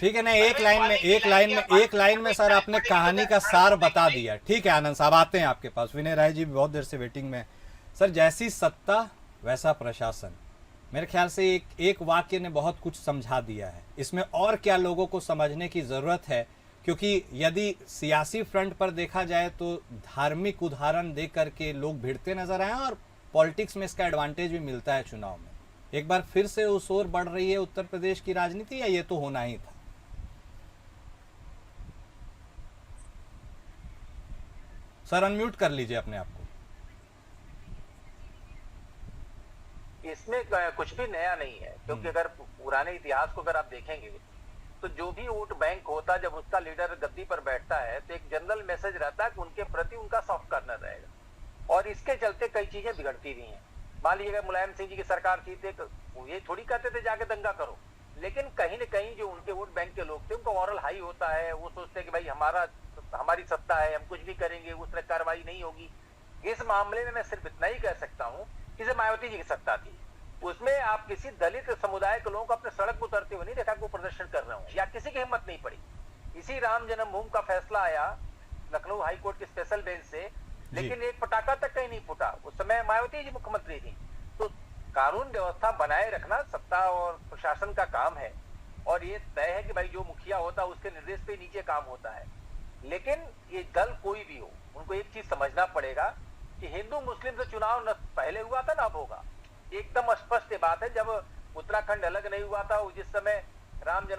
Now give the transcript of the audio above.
ठीक है ना, एक लाइन में सर आपने कहानी का सार बता दिया। ठीक है आनंद साहब, आते हैं आपके पास। विनय राय जी भी बहुत देर से वेटिंग में। सर जैसी सत्ता वैसा प्रशासन, मेरे ख्याल से एक वाक्य ने बहुत कुछ समझा दिया है। इसमें और क्या लोगों को समझने की ज़रूरत है, क्योंकि यदि सियासी फ्रंट पर देखा जाए तो धार्मिक उदाहरण दे करके लोग भिड़ते नजर आए और पॉलिटिक्स में इसका एडवांटेज भी मिलता है चुनाव में। एक बार फिर से उस ओर बढ़ रही है उत्तर प्रदेश की राजनीति, या ये तो होना ही था? सर अनम्यूट कर लीजिए अपने आप को। इसमें कुछ भी नया नहीं है, क्योंकि अगर पुराने इतिहास को अगर आप देखेंगे तो जो भी वोट बैंक होता है, जब उसका लीडर गद्दी पर बैठता है तो एक जनरल मैसेज रहता है कि उनके प्रति उनका सॉफ्ट कार्नर रहेगा, और इसके चलते कई चीजें बिगड़ती रही हैं। मान लीजिए अगर मुलायम सिंह जी की सरकार थी तो ये थोड़ी कहते थे जाके दंगा करो, लेकिन कहीं न कहीं जो उनके वोट बैंक के लोग थे उनका मॉरल हाई होता है, वो सोचते हैं कि भाई हमारी सत्ता है, हम कुछ भी करेंगे, उस तरह कार्रवाई नहीं होगी। इस मामले में मैं सिर्फ इतना ही कह सकता हूँ कि जब मायावती जी की सत्ता थी उसमें आप किसी दलित समुदाय के लोगों को अपने सड़क पर उतरते हुए नहीं देखा कि वो प्रदर्शन कर रहे हो, या किसी की हिम्मत नहीं पड़ी। इसी राम जन्मभूमि का फैसला आया लखनऊ हाई कोर्ट की स्पेशल बेंच से, लेकिन एक पटाखा तक कहीं नहीं फूटा। उस समय मायावती जी मुख्यमंत्री थी। तो कानून व्यवस्था बनाए रखना सत्ता और प्रशासन का काम है, और ये तय है कि भाई जो मुखिया होता है उसके निर्देश पे नीचे काम होता है। लेकिन ये दल कोई भी हो, उनको एक चीज समझना पड़ेगा कि हिंदू मुस्लिम से चुनाव न पहले हुआ था ना अब होगा। एकदम स्पष्ट बात है, जब उत्तराखंड अलग नहीं हुआ था, जिस समय राम जन्म